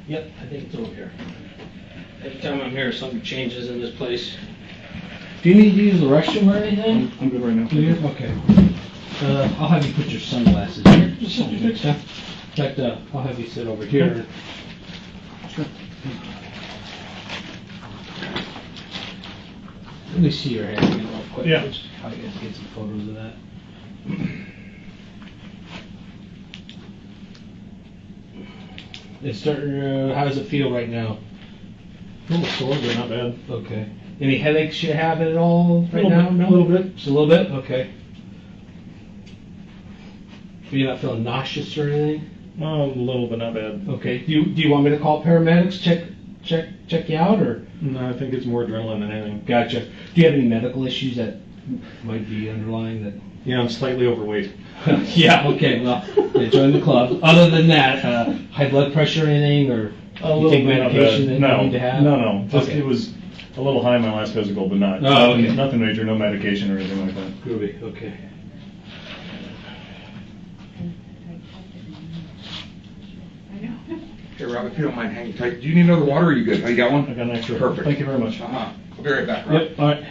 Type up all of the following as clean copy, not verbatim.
Yep, I think it's over here. Every time I'm here, something changes in this place. Do you need to use the restroom or anything? I'm good right now. Okay. I'll have you put your sunglasses here. Just next time. In fact, I'll have you sit over here. Sure. Let me see your hair again real quick. Yeah. I'll get some photos of that. It's starting. How does it feel right now? A little sore, but not bad. Okay. Any headaches you have at all right now? No? A little bit. Just a little bit? Okay. You're not feeling nauseous or anything? A little, but not bad. Okay. Do you want me to call paramedics? Check you out, or? No, I think it's more adrenaline than anything. Gotcha. Do you have any medical issues that might be underlying that? Yeah, I'm slightly overweight. Yeah. Okay. Well, join the club. Other than that, high blood pressure or anything, or you take medication that you need to have? No. Just Okay. It was a little high in my last physical, but not. Oh, okay. Nothing major. No medication or anything like that. Groovy. Okay. Hey, Rob, if you don't mind hanging tight, do you need another water or are you good? Oh, you got one? I got an extra. Perfect. Thank you very much. I'll be right back, Rob. Yep. All right.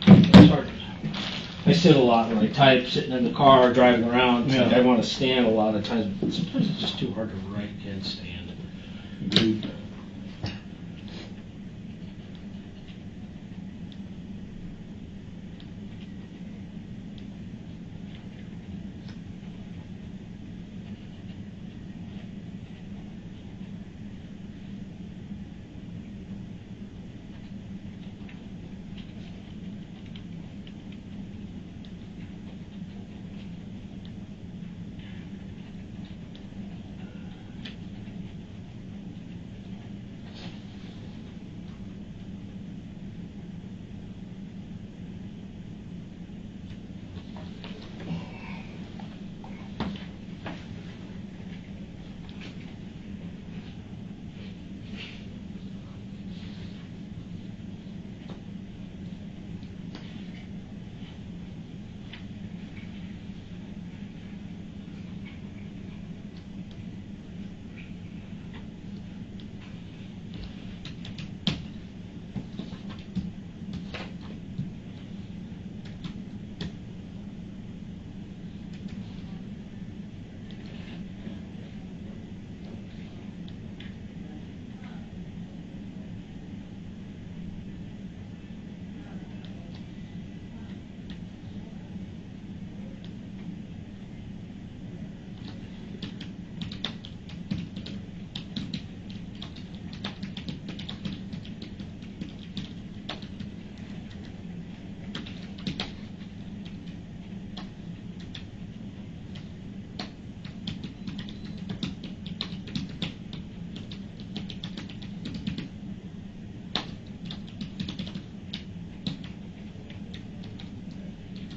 It's hard. I sit a lot when I type, sitting in the car, driving around. Yeah. I want to stand a lot of times, but sometimes it's just too hard to write and stand. Agreed.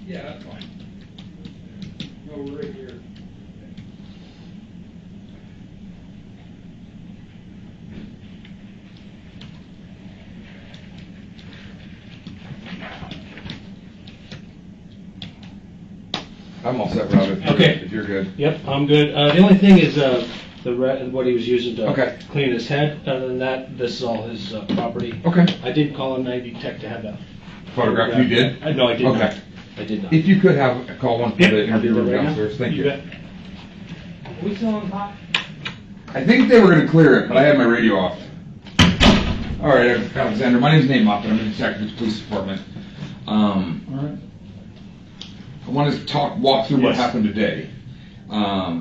Yeah, that's fine. No, we're right here. I'm all set, Rob. Okay. If you're good. Yep, I'm good. The only thing is what he was using to Okay. clean his head. Other than that, this is all his property. Okay. I did call a night detective to have that. Photograph. You did? No, I did not. Okay. I did not. If you could have call one for Yep, the I'll do interview that room right now. downstairs. Thank you. bet. Are we still on top? I think they were going to clear it, but I had my radio off. All right, Alexander. My name's Nate Moffett. I'm a detective with the police department. All right. I want to walk through what Yes. happened today. Let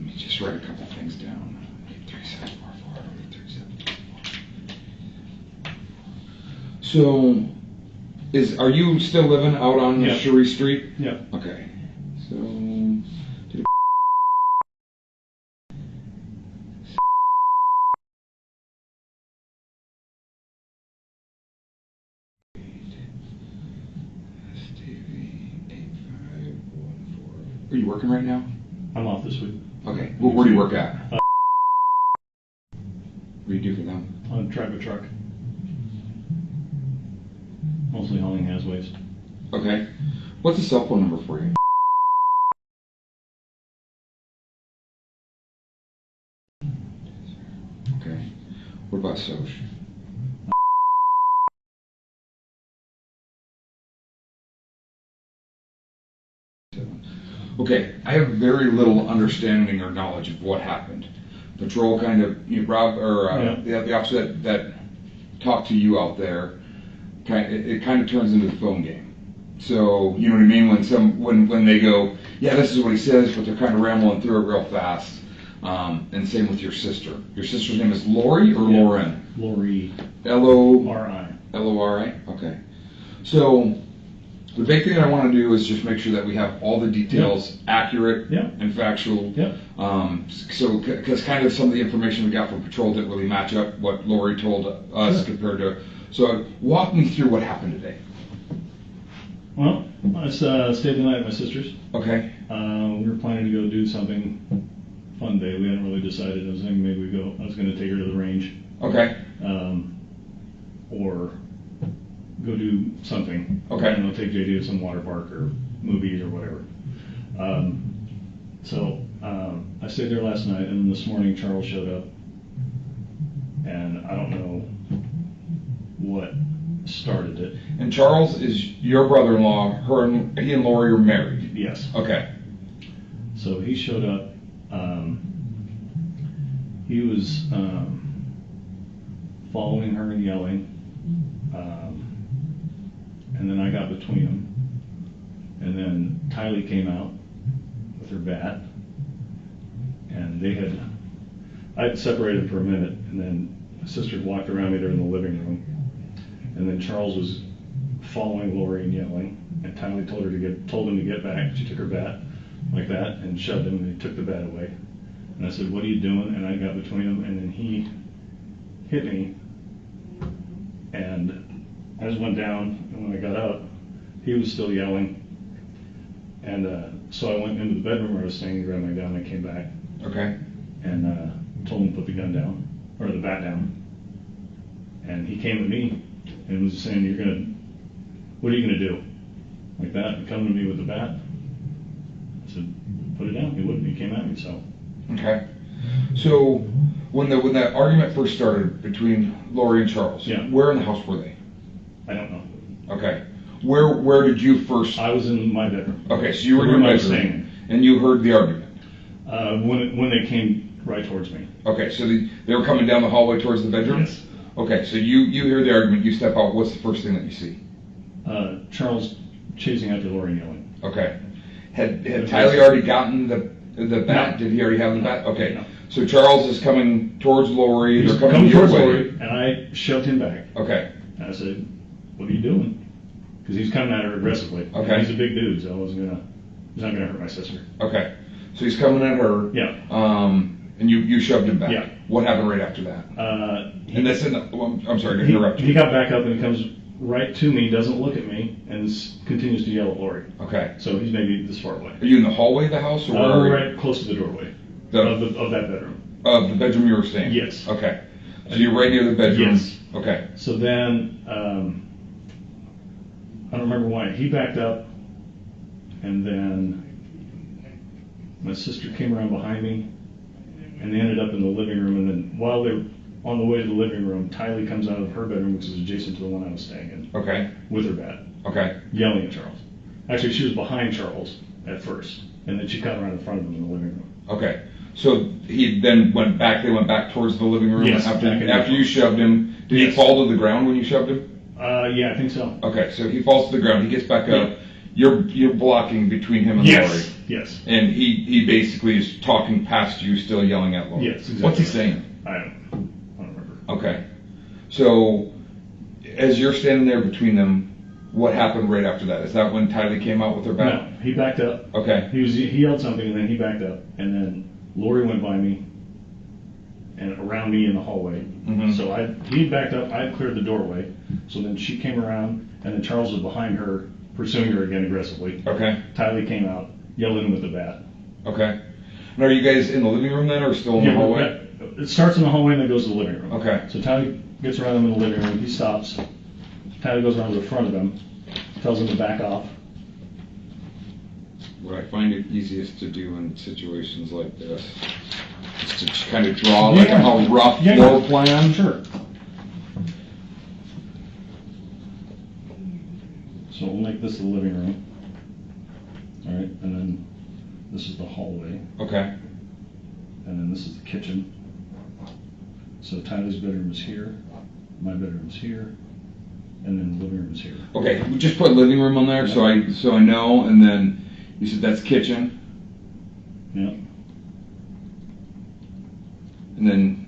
me just write a couple things down. 83744, 83744. So, are you still living out on Yeah. Cherie Street? Yeah. Okay. So, are you working right now? I'm off this week. Okay. Well, where do you work at? What do you do for them? On drive a truck. Mostly hauling has waste. Okay. What's the cell phone number for you? Okay. What about Soch? Okay, I have very little understanding or knowledge of what happened. Patrol kind of, Rob, or the officer that talked to you out there, it kind of turns into the phone game. So, you know what I mean? When they go, yeah, this is what he says, but they're kind of rambling through it real fast. And same with your sister. Your sister's name is Lori or Lauren? Lori. Lori. Lori. Okay. So, the big thing that I want to do is just make sure that we have all the details accurate and factual. Yep. Because kind of some of the information we got from patrol didn't really match up what Lori told us compared to. So walk me through what happened today. Well, I stayed the night at my sister's. Okay. We were planning to go do something fun day. We hadn't really decided. I was thinking maybe I was going to take her to the range. Okay. Or go do something. Okay. I don't know, take JD to some water park or movies or whatever. So I stayed there last night, and then this morning Charles showed up, and I don't know what started it. And Charles is your brother-in-law. He and Lori are married. Yes. Okay. So he showed up. He was following her and yelling. And then I got between them. And then Tylee came out with her bat. And I had separated for a minute, and then my sister walked around me there in the living room. And then Charles was following Lori and yelling. And Tylee told him to get back. She took her bat like that and shoved him, and he took the bat away. And I said, "What are you doing?" And I got between them, and then he hit me. And I just went down, and when I got up, he was still yelling. And so I went into the bedroom where I was staying, grabbed my gun, and I came back. Okay. And told him to put the gun down, or the bat down. And he came at me and was saying, "What are you gonna do?" Like that, and come to me with the bat. I said, "Put it down." He wouldn't. He came at me, so. Okay. So when that argument first started between Lori and Charles, where in the house were they? I don't know. Okay. Where did you first? I was in my bedroom. Okay, so you were in your bedroom, and you heard the argument. When they came right towards me. Okay, so they were coming down the hallway towards the bedroom? Yes. Okay, so you hear the argument, you step out, what's the first thing that you see? Charles chasing after Lori and yelling. Okay. Had Tylee already gotten the bat? No. Did he already have the bat? Okay. No. So Charles is coming towards Lori, He's they're coming your towards way. Lori, and I shoved him back. Okay. And I said, "What are you doing?" Because he's coming at her aggressively. Okay. He's a big dude, so he's not gonna hurt my sister. Okay. So he's coming at her. Yeah. And you shoved him back. Yeah. And that's in the, I'm sorry to interrupt you. He got back up and he comes right to me, doesn't look at me, and continues to yell at Lori. Okay. So he's maybe this far away. Are you in the hallway of the house, or where are you? Right close to the doorway of that bedroom. Of the bedroom you were staying? Yes. Okay. So you're right near the bedroom? Yes. Okay. So then, I don't remember why, he backed up, and then my sister came around behind me, and they ended up in the living room, and then while they're on the way to the living room, Tylee comes out of her bedroom, which is adjacent to the one I was staying in, Okay. with her bat, Okay. yelling at Charles. Actually, she was behind Charles at first, and then she cut around in front of him in the living room. Okay. So he then went back, they went back towards the living room? Yes, After back in the you front. shoved him, did he Yes. fall to the ground when you shoved him? Yeah, I think so. Okay, so he falls to the ground, he gets back up, you're blocking between him and Lori. Yes, yes. And he basically is talking past you, still yelling at Lori. Yes, exactly. What's he saying? I don't remember. Okay. So, as you're standing there between them, what happened right after that? Is that when Tylee came out with her bat? No, he backed up. Okay. He yelled something, and then he backed up, and then Lori went by me and around me in the hallway. Mhm. So he backed up. I had cleared the doorway. So then she came around, and then Charles was behind her, pursuing her again aggressively. Okay. Tylee came out, yelled at him with the bat. Okay. And are you guys in the living room then, or still in the hallway? It starts in the hallway and then goes to the living room. Okay. So Tylee gets around him in the living room. He stops. Tylee goes around to the front of him, tells him to back off. What I find it easiest to do in situations like this is to kind of draw like a rough floor plan. Sure. So we'll make this the living room. All right, and then this is the hallway, Okay. and then this is the kitchen. So Tylee's bedroom is here, my bedroom is here, and then the living room is here. Okay, we just put living room on there so I know, and then you said that's kitchen, Yep. and then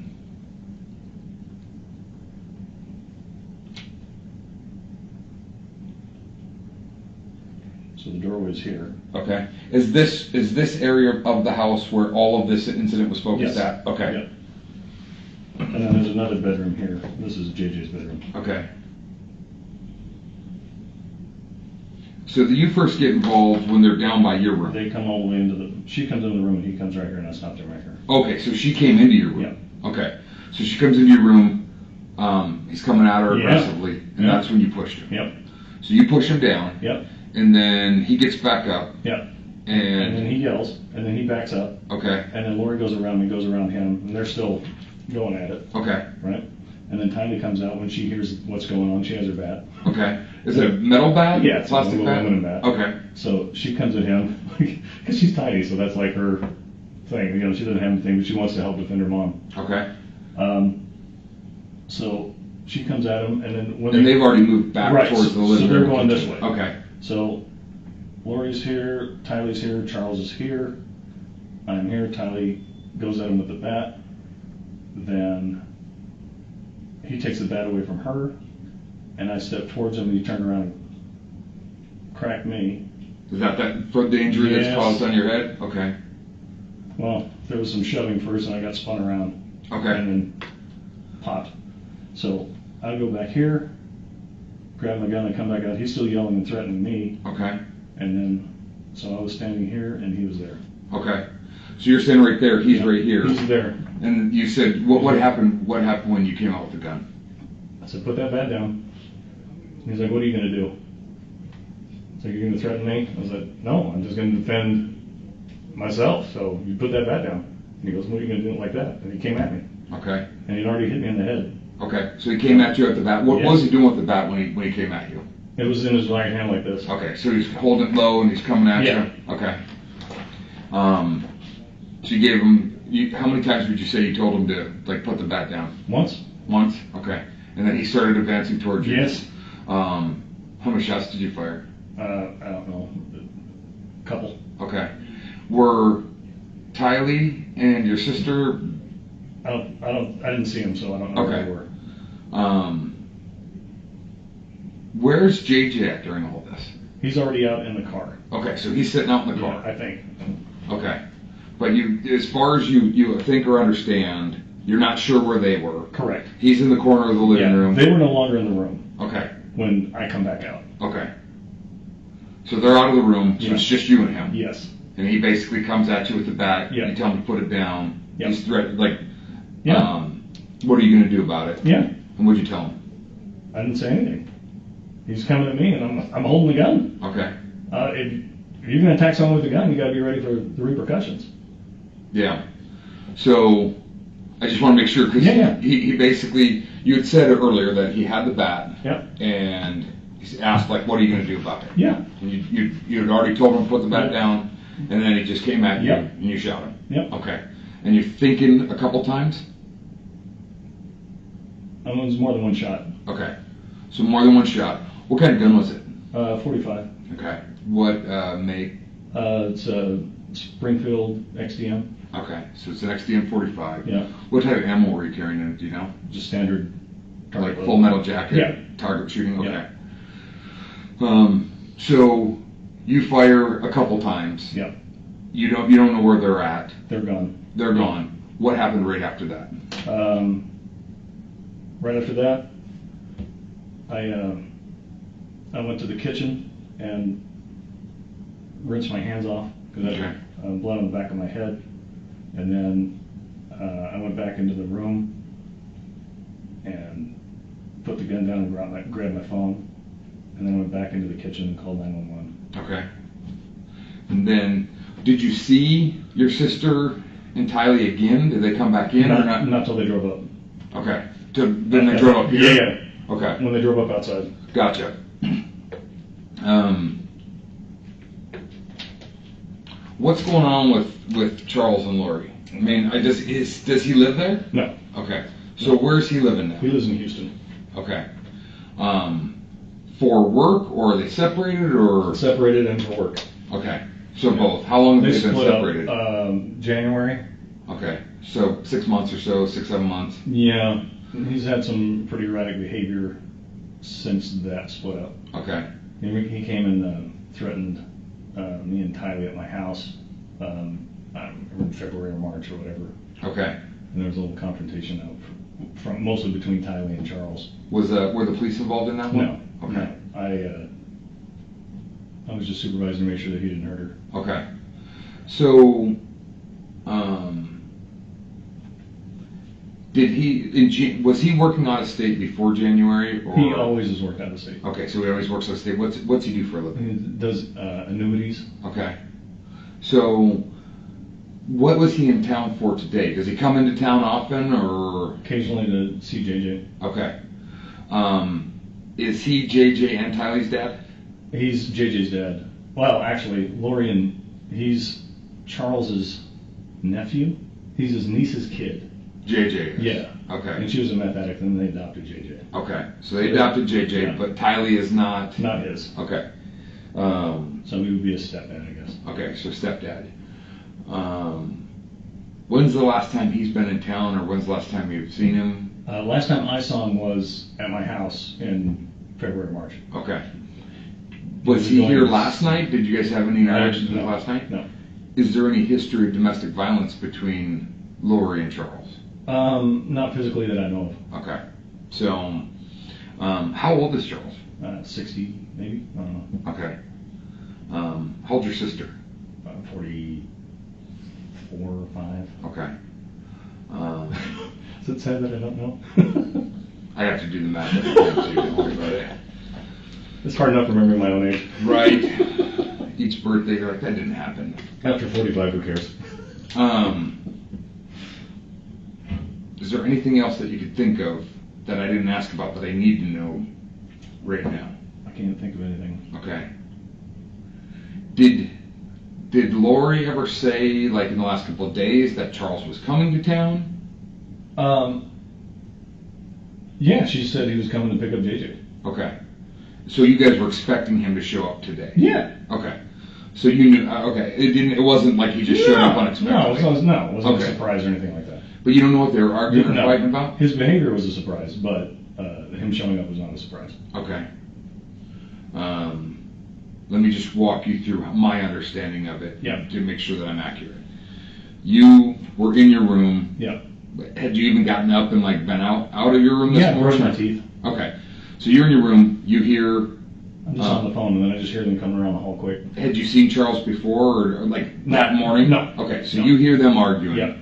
So the doorway's here. okay. Is this area of the house where all of this incident was focused Yes. at? Okay. Yep. And then there's another bedroom here. This is JJ's bedroom. Okay. So that you first get involved when they're down by your room. They come all the way into she comes into the room and he comes right here and I stopped him right here. Okay, so she came into your room. Yeah. Okay. So she comes into your room, he's coming at her Yeah. aggressively, and Yeah. that's when you pushed him. Yep. So you push him down, Yep. and then he gets back up, Yep. And then he yells, and then he backs up, okay, and then Lori goes around him, and they're still going at it, okay, right? And then Tylee comes out when she hears what's going on. She has her bat. okay. Is it a metal bat? Yeah, it's a Plastic little bat? aluminum bat. Okay, So she comes at him, because she's tiny, so that's like her thing. You know, she doesn't have anything, but she wants to help defend her mom. okay. So she comes at him, and then when And they've already moved back Right, towards the living so room. they're going this way. Okay, So Lori's here, Tylee's here, Charles is here, I'm here, Tylee goes at him with the bat, then he takes the bat away from her, and I step towards him and he turned around and cracked me. is that for the injury that's Yes. caused on your head? Okay, Well, there was some shoving first and I got spun around okay, and then popped. So I go back here, grab my gun and come back out. He's still yelling and threatening me. okay, And then, so I was standing here and he was there. okay. So you're standing right there, he's right here. He's there. And you said, what happened when you came out with the gun? I said, put that bat down. He's like, what are you going to do? So you're going to threaten me? I was like, no, I'm just going to defend myself. So you put that bat down. And he goes, what are you going to do like that? And he came at me. Okay, And he'd already hit me in the head. okay. So he came at you at the bat. What Yes. was he doing with the bat when he came at you? It was in his right hand like this. Okay, so he's holding it low and he's coming at Yeah. you? Okay. So you gave him, how many times would you say you told him to, like, put the bat down? Once? Once? Okay. And then he started advancing towards you? Yes. How many shots did you fire? I don't know. A couple. Okay. Were Tylee and your sister, I didn't see him, so I don't know where Okay. they were. where's JJ at during all this? He's already out in the car. Okay, so he's sitting out in the Yeah, car. I think. Okay. But you, as far as you think or understand, you're not sure where they were. Correct. He's in the corner of the living Yeah, room. they were no longer in the room. Okay. when I come back out. Okay. So they're out of the room, so Yeah. it's just you and him. Yes. And he basically comes at you with the bat. Yeah. You tell him to put it down. Yeah. He's threatened, like, Yeah. what are you going to do about it? Yeah. And what'd you tell him? I didn't say anything. He's coming at me, and I'm holding the gun. Okay. If you're going to attack someone with a gun, you got to be ready for the repercussions. Yeah. So I just want to make sure, because Yeah. he basically, you had said earlier that he had the bat. Yeah. And he asked, like, what are you going to do about it? Yeah. And you had already told him to put the bat Yeah. down, and then he just came at you, Yeah. and you shot him. Yep. Okay. And you're thinking a couple times? It was more than one shot. Okay. So more than one shot. What kind of gun was it? 45. Okay. What make? It's a Springfield XDM. Okay. So it's an XDM 45. Yeah. What type of ammo were you carrying in it? Do you know? Just standard. Like full metal jacket? Yeah. Target shooting? Okay. Yeah. So you fire a couple times. Yeah. You don't know where they're at. They're gone. They're gone. What happened right after that? Right after that, I went to the kitchen and rinsed my hands off because I had blood on the back of my head, and then I went back into the room and put the gun down and grabbed my phone, and then went back into the kitchen and called 911. Okay. And then, did you see your sister and Tylee again? Did they come back in or not? Not till they drove up. Okay. Then they drove up here? Yeah. Okay. When they drove up outside. Gotcha. What's going on with Charles and Lori? I mean, does he live there? No. Okay. So where's he living now? He lives in Houston. Okay. For work, or are they separated, or? Separated and for work. Okay. So both. How long have they been split separated? Up, January. Okay. So 6 months or so, 6, 7 months. Yeah. He's had some pretty erratic behavior since that split up. Okay. He came and threatened me and Tylee at my house in February or March or whatever. Okay. And there was a little confrontation out mostly between Tylee and Charles. Were the police involved in that one? No. Okay. No. I was just supervising to make sure that he didn't hurt her. Okay. So, was he working out of state before January? Or? He always has worked out of state. Okay, so he always works out of state. What's he do for a living? He does annuities. Okay. So, what was he in town for today? Does he come into town often, or? Occasionally to see JJ. Okay. Is he JJ and Tylee's dad? He's JJ's dad. Well, actually, he's Charles's nephew. He's his niece's kid. JJ is? Yeah. Okay. And she was a meth addict, and they adopted JJ. Okay. So they adopted JJ, Yeah. but Tylee is not? Not his. Okay. So he would be a stepdad, I guess. Okay, so stepdad. When's the last time he's been in town, or when's the last time you've seen him? Last time I saw him was at my house in February, March. Okay. Was he here last night? Did you guys have any interactions No. last night? No. Is there any history of domestic violence between Lori and Charles? Not physically that I know Okay. So, how old is Charles? of. 60, maybe? I don't know. Okay. How old's your sister? 44 or 5. Okay. Is it sad that I don't know? I have to do the math every time, so you don't worry about it. It's hard enough remembering my own age. Right. Each birthday, you're like, that didn't happen. After 45, who cares? Is there anything else that you could think of that I didn't ask about that I need to know right now? I can't think of anything. Okay. Did Lori ever say, like in the last couple of days, that Charles was coming to town? Yeah, she said he was coming to pick up JJ. Okay. So you guys were expecting him to show up today? Yeah. Okay. So you knew, okay. It wasn't like he just showed up unexpectedly? No, it wasn't Okay. a surprise or anything like that. But you don't know what they were arguing or No. fighting about? His behavior was a surprise, but him showing up was not a surprise. Okay. Let me just walk you through my understanding of it to make sure that I'm accurate. You were in your room. Yeah. Had you even gotten up and like been out of your room this morning? Brushed my teeth. Okay. So you're in your room, you hear, I'm just on the phone, and then I just hear them coming around the hall quick. had you seen Charles before, or like that morning? No. Okay, so No. you hear them arguing. Yep.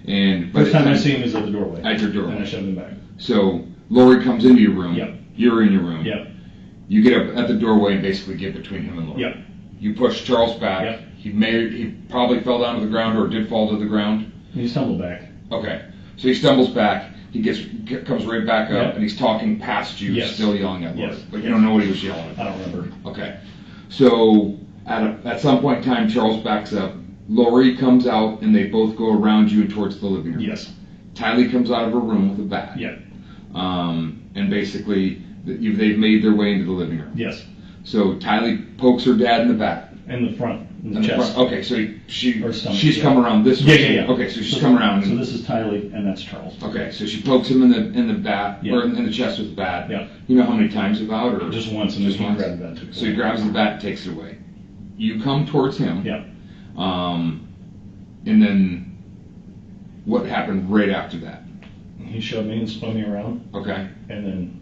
And by First the time I see him is at the doorway. At your doorway. And I shove him back. So Lori comes into your room. Yep. You're in your room. Yep. You get up at the doorway and basically get between him and Lori. Yep. You push Charles back. Yep. He probably fell down to the ground or did fall to the ground. He stumbled back. Okay. So he stumbles back. He comes right back up, Yep. and he's talking past you, Yes. still yelling at Lori. Yes. But you don't know what he was yelling I at. don't remember. Okay. So at some point in time, Charles backs up. Lori comes out, and they both go around you and towards the living room. Yes. Tylee comes out of her room with a bat. Yep. And basically, they've made their way into the living room. Yes. So Tylee pokes her dad in the back. In the front, in the In the chest. front. Okay, so Or stomach, she's yeah. come around this way. Yeah. Okay, so she's come around. So this is Tylee, and that's Charles. Okay, so she pokes him in the bat, Yeah. or in the chest with the bat. Yeah. You know how many times about, or Just once, and just then he once? grabbed that too. So he grabs the bat and takes it away. You come towards him. Yeah. And then what happened right after that? He shoved me and spun me around, Okay, and then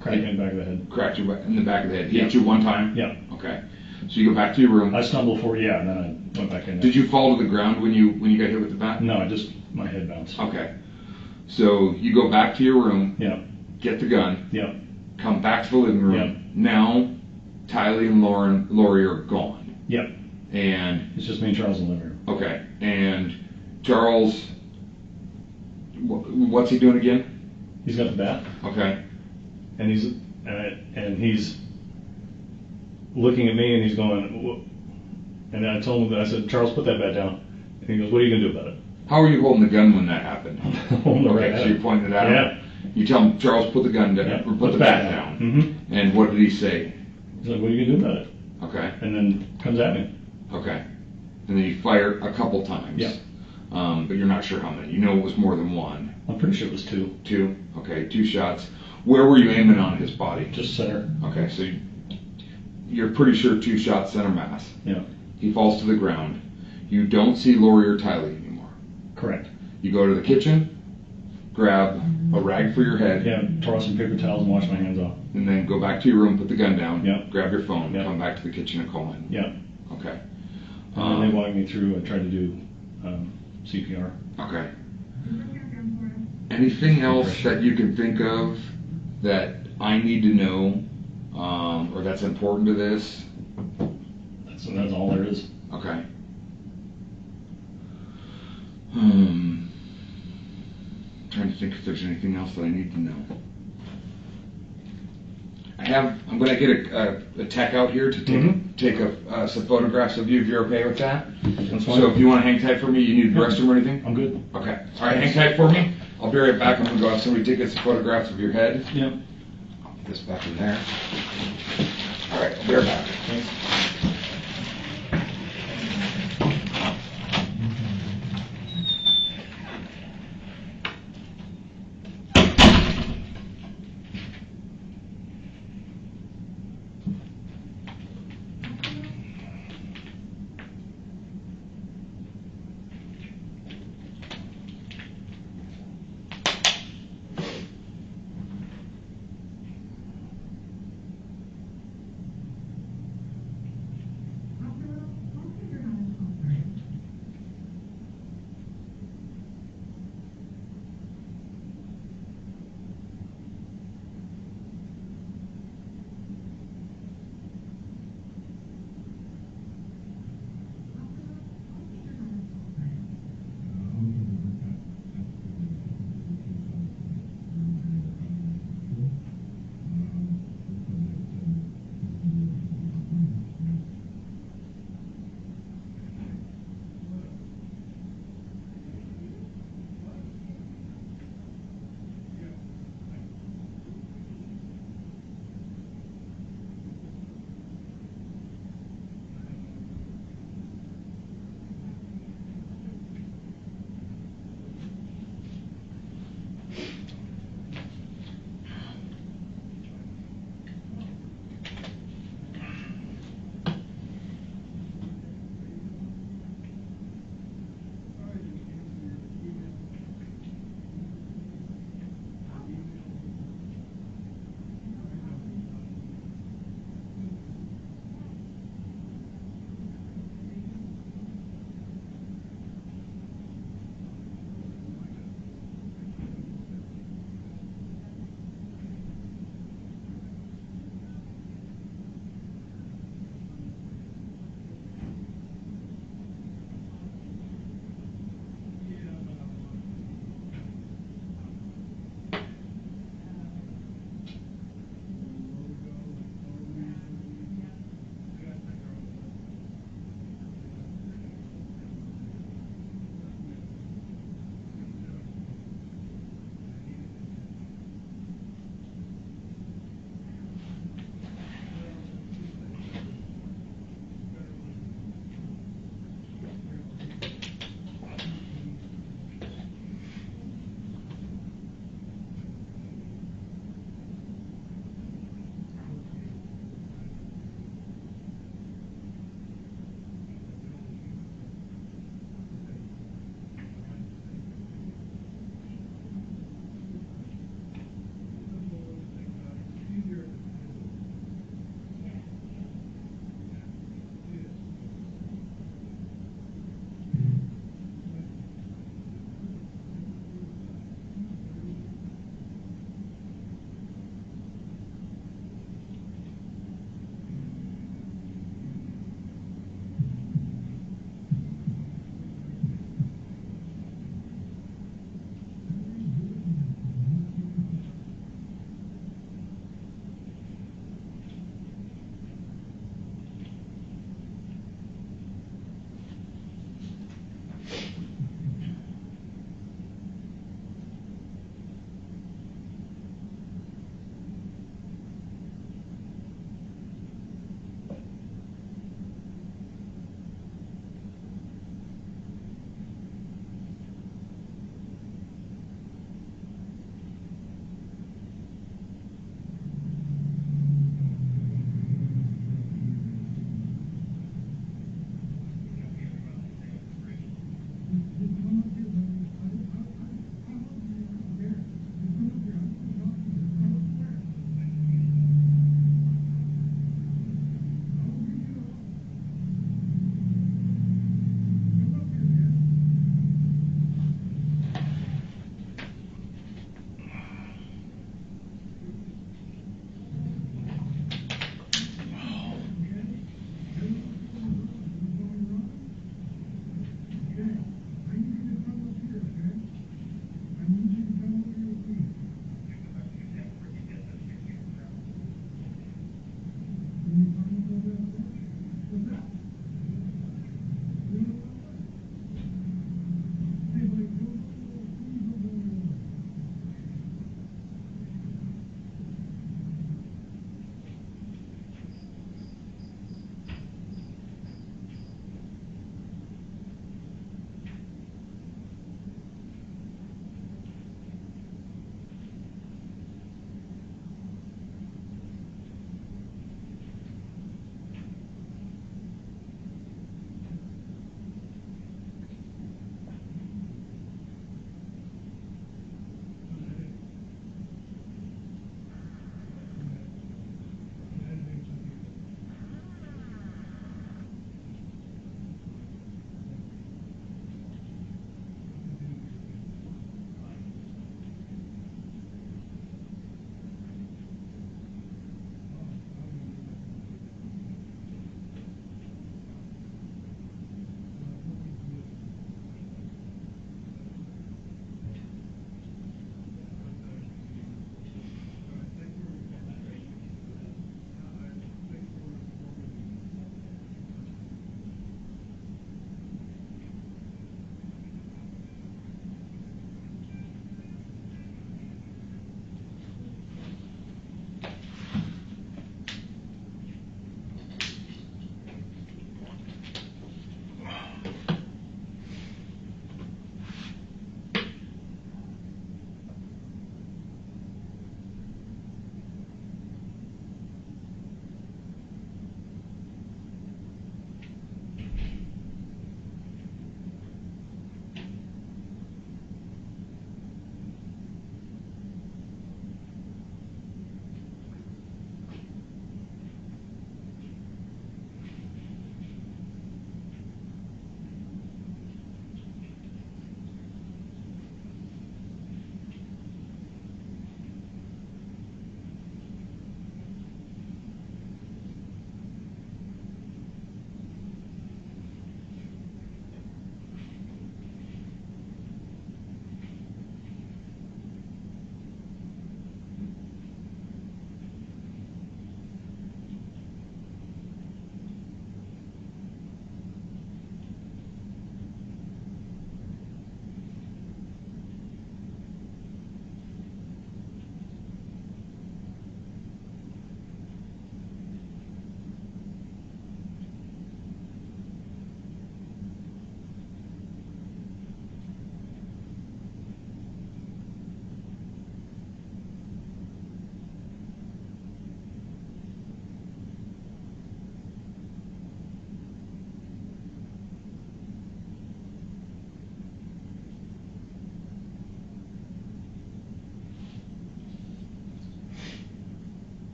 cracked me in the back of the head. cracked you in the back of the head. He Yeah. hit you one time. Yeah. Okay, so you go back to your room. I stumbled forward, yeah, and then I went back in there. Did you fall to the ground when you got hit with the bat? No, my head bounced. Okay, so you go back to your room. Yeah. Get the gun. Yeah. Come back to the living room. Yeah. Now, Tylee and Lori are gone. Yeah. And It's just me and Charles in the living room. okay, and Charles, what's he doing again? He's got the bat, Okay, and he's looking at me, and he's going, and I told him that, I said, Charles, put that bat down. And he goes, what are you going to do about it? how were you holding the gun when that happened? Holding it right Okay, at so him. you pointed it at Yeah. him. You tell him, Charles, put the gun down, Yeah, or put the bat down. Mm-hmm. And what did he say? He's like, what are you going to do about it? Okay, And then comes at me. okay. And then you fire a couple times. Yeah. But you're not sure how many. You know it was more than one. I'm pretty sure it was two. Two? Okay, 2 shots. Where were you aiming on his body? Just center. Okay, so you're pretty sure 2 shots center mass. Yeah. He falls to the ground. You don't see Lori or Tylee anymore. Correct. You go to the kitchen, grab a rag for your head, Yeah, tore some paper towels and wash my hands off. and then go back to your room, put the gun down, Yeah. grab your phone, Yeah. come back to the kitchen and call in. Yeah. Okay. And then they walked me through. I tried to do CPR. Okay. Anything else that you can think of that I need to know, or that's important to this? That's all there is. Okay. Trying to think if there's anything else that I need to know. I'm going to get a tech out here to take some photographs of you if you're okay with that. That's fine. So if you want to hang tight for me, you need the restroom or anything? I'm good. Okay. All right, hang tight for me. I'll be right back. I'm going to go have somebody take some photographs of your head. Yeah. I'll put this back in there. All right, I'll be right back. Thanks.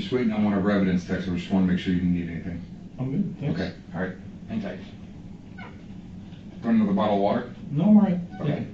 just waiting on one of our evidence techs, I just want to make sure you didn't need anything. I'm good, thanks. Okay, all right, hang tight. Want another bottle of water? No, I'm all right. Okay.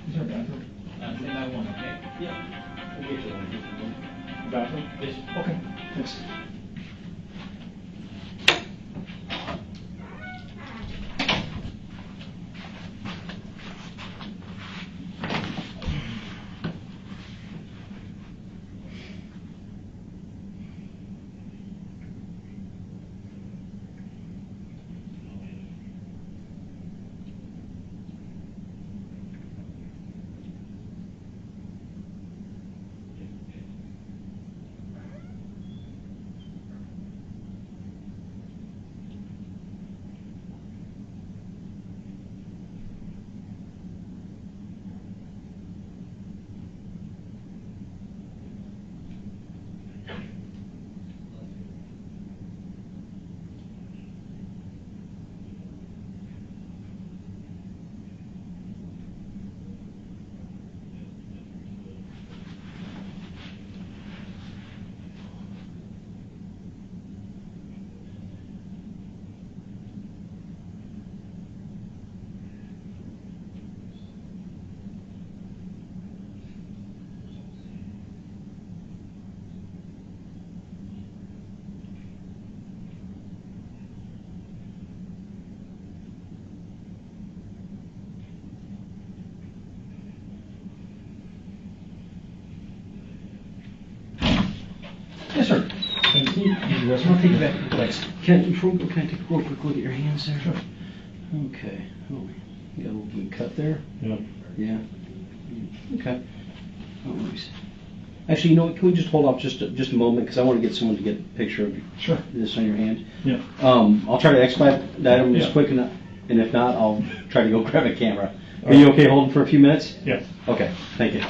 Is there a bathroom? They might want, okay? Yeah. We'll get you one. Bathroom? Yes. Okay, thanks. Yes, sir. Thank you. I'll take it back. Thanks. Can I take a real quick look at your hands there? Sure. Okay. Oh, you got a little bit of cut there? Yeah. Yeah. Okay. No worries. Actually, you know what? Can we just hold off just a moment because I want to get someone to get a picture of Sure. this on your hand. Yeah. I'll try to expedite that over just Yeah. quick enough, and if not, I'll try to go grab a camera. Are you okay holding for a few minutes? Yeah. Okay. Thank you.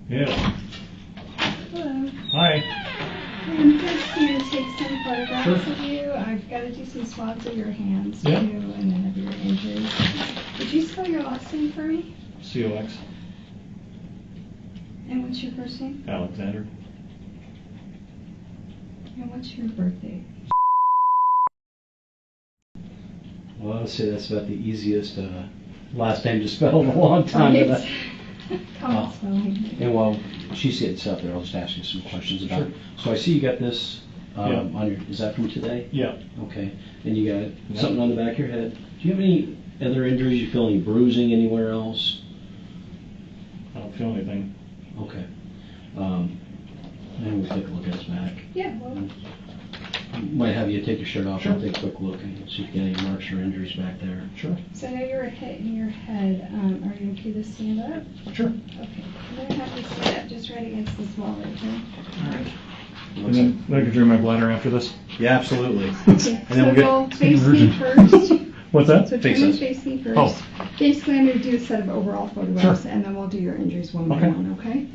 Yeah. Hello. Hi. I'm just here to take some photographs of you. I've got to do some swabs of your hands Yeah. too, and then of your injuries. Would you spell your last name for me? COX. And what's your first name? Alexander. And what's your birthday? Well, I would say that's about the easiest last name to spell in a long time. Right. Common spelling. And while she's getting set up there, I'll just ask you some questions about it. So I see you got this on your, is that from today? Yeah. Okay. And you got something on the back of your head. Do you have any other injuries? You feel any bruising anywhere else? I don't feel anything. Okay. Maybe we'll take a look at his back. Yeah, well, Might have you take your shirt off Sure. and take a quick look and see if you get any marks or injuries back there. Sure. so I know you were hit in your head. Are you okay to stand up? Sure. Okay. I'm going to have you stand up just right against this wall right here. All right. And then I can drain my bladder after this. Yeah, absolutely. Okay, And then so go face me first. What's that? So Face turn us. and face me first. Oh. Basically, I'm going to do a set of overall photographs, Sure. and then we'll do your injuries one by Okay. one, okay?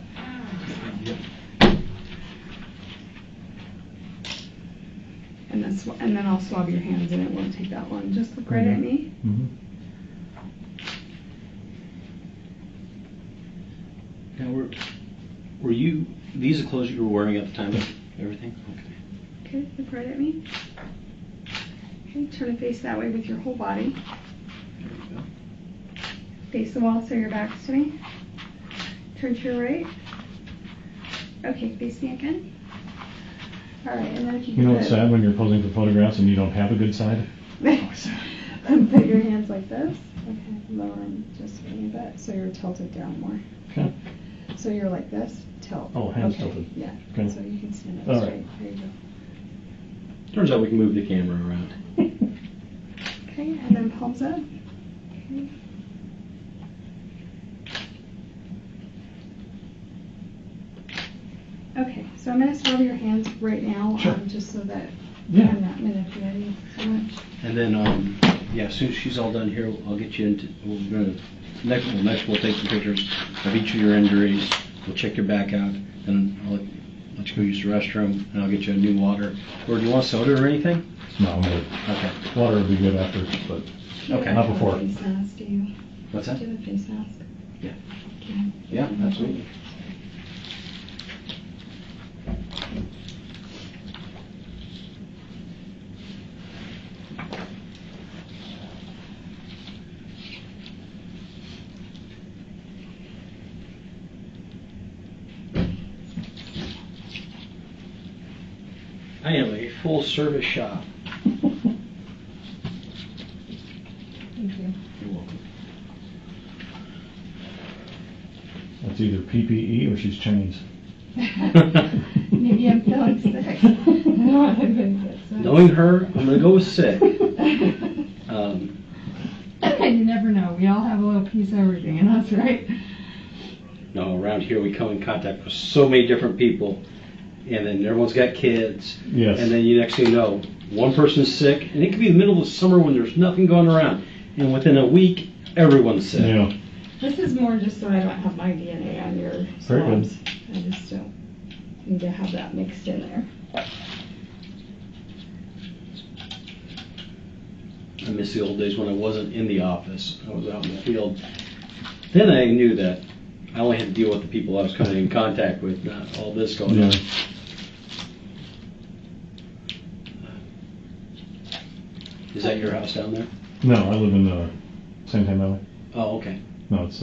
And then I'll swab your hands, and it won't take that long. Just look right at me. Mm-hmm. Now, were you, these are clothes you were wearing at the time of everything? Okay. Okay, look right at me. Okay, turn and face that way with your whole body. There you go. Face the wall so your back's to me. Turn to your right. Okay, face me again. All right, and then if you You know could what's sad when you're posing for photographs and you don't have a good side? put your hands like this. Okay, lower them just a little bit so you're tilted down more. Okay. So you're like this, tilt. Oh, hands okay. tilted. Yeah, Okay. so you can stand up All straight. right. There you go. Turns out we can move the camera around. Okay, and then palms up. Okay. Okay, so I'm going to swab your hands right now, Sure. just so that Yeah. I'm not manipulating so much. And then, yeah, as soon as she's all done here, I'll get you into, we're gonna, next we'll take some pictures of each of your injuries. We'll check your back out, and I'll let you go use the restroom, and I'll get you a new water. Or do you want soda or anything? No, I'm good. Okay. Water would be good after, but Okay. Not before. Do you have a face mask, do you? What's that? Do you have a face mask? Yeah. Okay. Yeah, absolutely. I am a full service shop. Thank you. You're welcome. it's either PPE or she's Chinese. Maybe I'm feeling sick. I don't want to get sick. Knowing her, I'm gonna go with sick. You never know. We all have a little piece of everything in us, right? No, around here we come in contact with so many different people, and then everyone's got kids. Yes. And then you next thing you know, one person's sick, and it could be the middle of summer when there's nothing going around, and within a week, everyone's sick. Yeah. This is more just so I don't have my DNA on your Very good. swabs. I just don't need to have that mixed in there. I miss the old days when I wasn't in the office. I was out in the field. Then I knew that I only had to deal with the people I was coming in contact with, not all this going on. Yeah. Is that your house down there? No, I live in San Tan Valley. Oh, okay. No, it's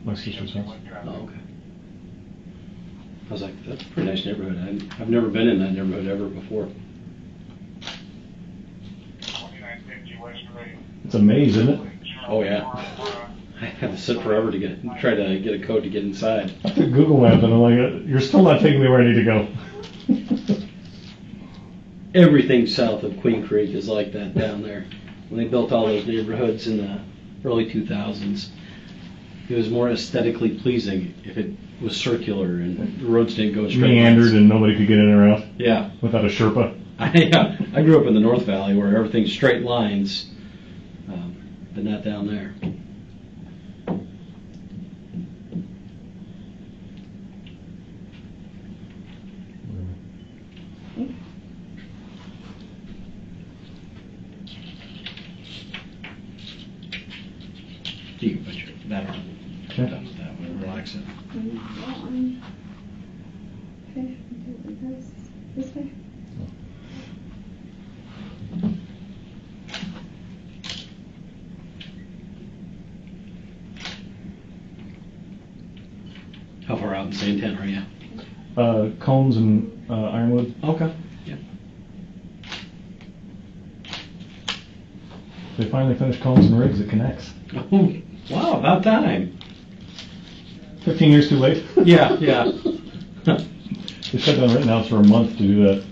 my sister's house. Oh, okay. I was like, that's a pretty nice neighborhood. I've never been in that neighborhood ever before. It's a maze, isn't it? Oh, yeah. I had to sit forever to try to get a code to get inside. I took Google Maps and I'm like, you're still not taking me where I need to go. Everything south of Queen Creek is like that down there. When they built all those neighborhoods in the early 2000s, it was more aesthetically pleasing if it was circular and the roads didn't go straight. Meandered lines. and nobody could get in or out Yeah. without a Sherpa. I grew up in the North Valley where everything's straight lines, but not down there. You can put your, that on. Okay. Done with that one, relax it. And that one. Okay, do it like this. This way. How far out in St. Ann are you? Combs and Ironwood. Okay. Yeah. They finally finished Combs and Riggs. It connects. Oh, wow, about time. 15 years too late. Yeah, yeah. They shut down Rittenhouse for a month to do that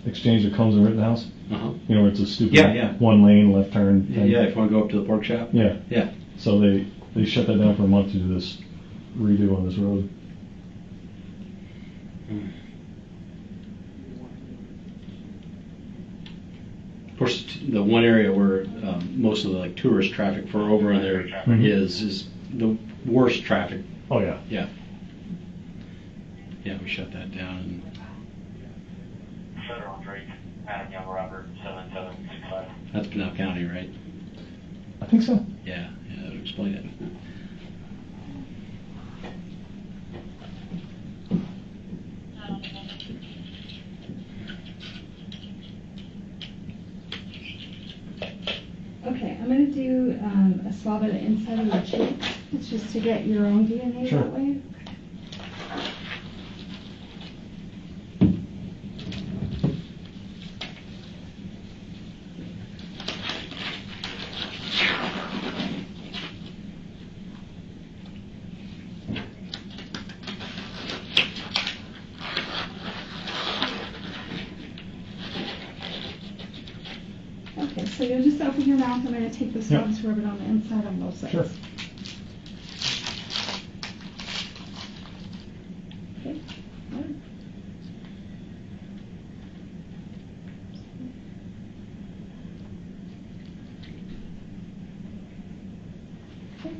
exchange of Combs and Rittenhouse. Uh-huh. You know, where it's a stupid Yeah, yeah. one lane left turn. thing. Yeah, if you want to go up to the pork shop. Yeah. Yeah. So they shut that down for a month to do this redo on this road. Of course, the one area where most of the like tourist traffic for over in there is the worst traffic. Oh yeah. Yeah. Yeah, we shut that down. Federal Drake, Adam Young Robert, 7765. That's Pinell County, right? I think so. Yeah, yeah, that would explain it. Okay, I'm gonna do a swab of the inside of your cheek. It's just to get your own DNA Sure. that way. Okay, so you'll just open your mouth. I'm gonna take the swabs, rub it on the inside on both sides. Sure. Okay. Good. Okay.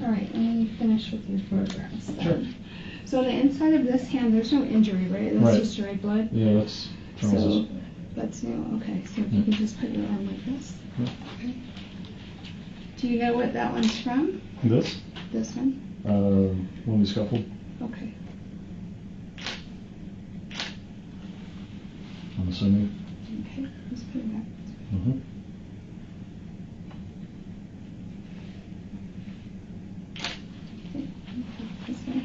All right, let me finish with your photographs then. Sure. So on the inside of this hand, there's no injury, right? That's Right. just dried blood? Yeah, that's Charles's. So, that's new, okay, so if you can just put your arm like this. Yeah. Okay. Do you know what that one's from? This? This one? When we scuffled, Okay. I'm assuming. Okay, just put it back. Mm-hmm. Okay, this way.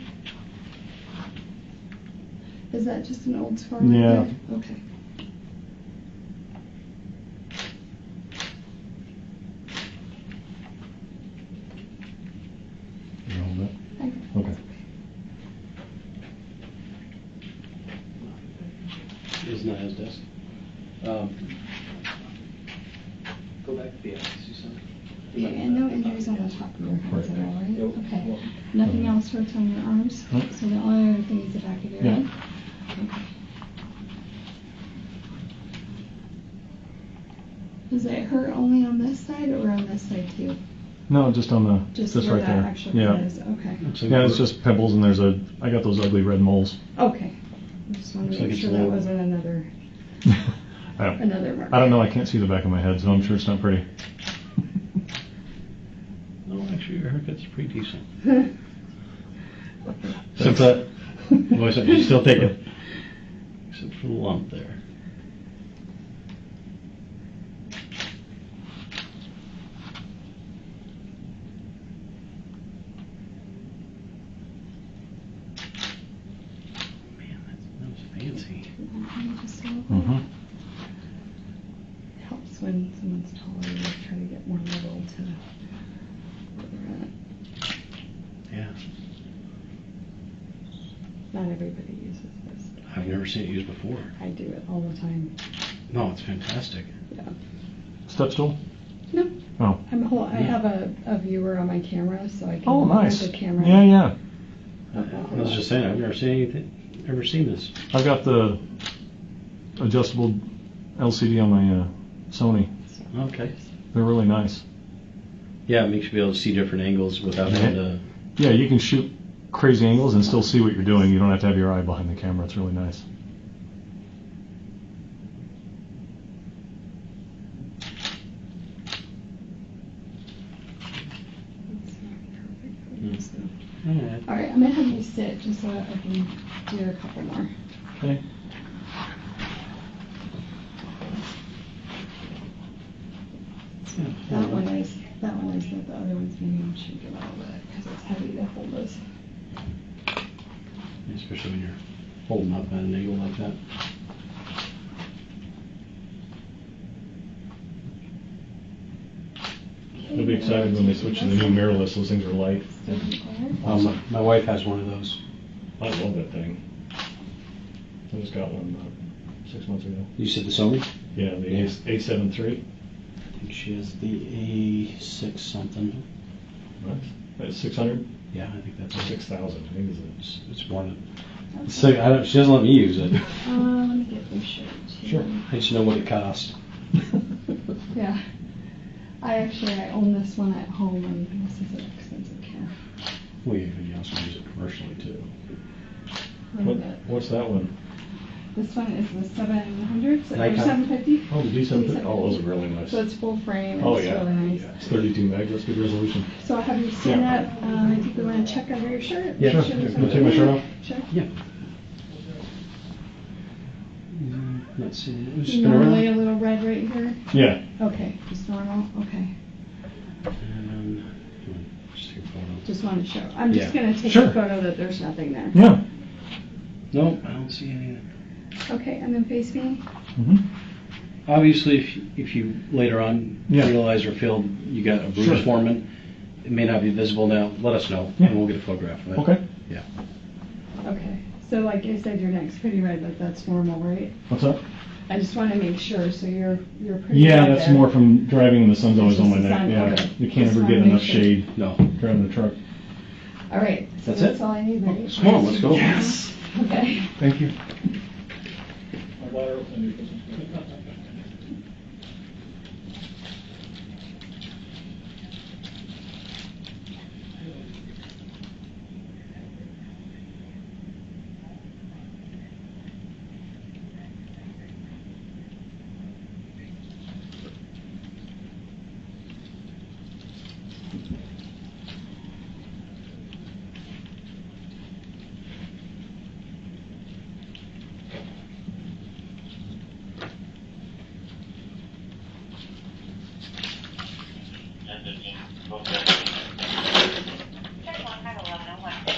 Is that just an old scar? right Yeah. there? Okay. You hold that? Okay. Okay. Isn't that his desk? Go back to the office, you said. Okay, and no injuries on the top of your hands at all, right? Nope. Okay. Nothing else hurts on your arms? Nope. So the only other thing is the back of your Yeah. head? Okay. Does it hurt only on this side or on this side too? No, just on the, Just just where right that there. actual Yeah. cut is, okay. Yeah, it's just pebbles and I got those ugly red moles. Okay. I just wanted Looks to like make it's sure a that little- wasn't another mark. I don't know, I can't see the back of my head, so I'm sure it's not pretty. No, actually, your haircut's pretty decent. Except that. Well, except you still take it. Except for the lump there. Man, that was fancy. Just a little bit. Mm-hmm. It helps when someone's taller, you try to get more level to where they're at. Yeah. Not everybody uses this. I've never seen it used before. I do it all the time. No, it's fantastic. Yeah. Step stool? No, Oh. I have a viewer on my camera, so I can Oh, look nice. at the camera. Yeah, yeah. I was just saying, I've never seen this. I've got the adjustable LCD on my Sony. Okay. They're really nice. Yeah, it makes you be able to see different angles without having to. Yeah, you can shoot crazy angles and still see what you're doing. You don't have to have your eye behind the camera. It's really nice. All right, I'm gonna have you sit just so I can do a couple more. Okay. That one is not the other one's maybe I'll shake it a little bit because it's heavy to hold this. Especially when you're holding up at an angle like that. You'll be excited when they switch to the new mirrorless. Those things are light. My wife has one of those. I love that thing. I just got one about 6 months ago. You said the Sony? Yeah, the Yeah. A7 III. I think she has the A6 something. That's 600? Yeah, I think that's Or it. 6,000. I think It's one. She doesn't let me use it. Let me get this shirt. Sure. I just know what it costs. Yeah. I own this one at home and this is an expensive camera. Well, you can also use it commercially too. What's that one? This one is the 700, or Nikon. 750. Oh, the D750. Oh, those are really nice. So it's full frame. Oh, It's yeah. really nice. It's 32 meg. That's good resolution. So I'll have you stand Yeah. up. I think we want to check under your shirt. Yeah, Make sure. there's Can I take my nothing shirt there. off? Sure. Yeah. Let's see. Spin Normally around. a little red right here. Yeah. Okay, just normal. Okay. And just take a photo. Just want to show. I'm just Yeah. going to take Sure. a photo that there's nothing there. Yeah. Nope, I don't see anything. Okay, and then face me. Mm-hmm. Obviously, if you later on Yeah. realize or feel you got a bruise Sure. forming, it may not be visible now. Let us know, Yeah. and we'll get a photograph of it. Okay. Yeah. Okay. So like you said, your neck's pretty red, but that's normal, right? What's up? I just want to make sure. So you're pretty. Yeah, red that's there. more from driving when the sun's always It's on my just the neck. sun, Yeah. okay. You can't Just ever wanna get make enough sure. shade No. driving the truck. All right. So That's that's it? all I need. Right? Come on, let's go. Yes. Okay. Thank you. And 15. Both good. Check 1, High 1101.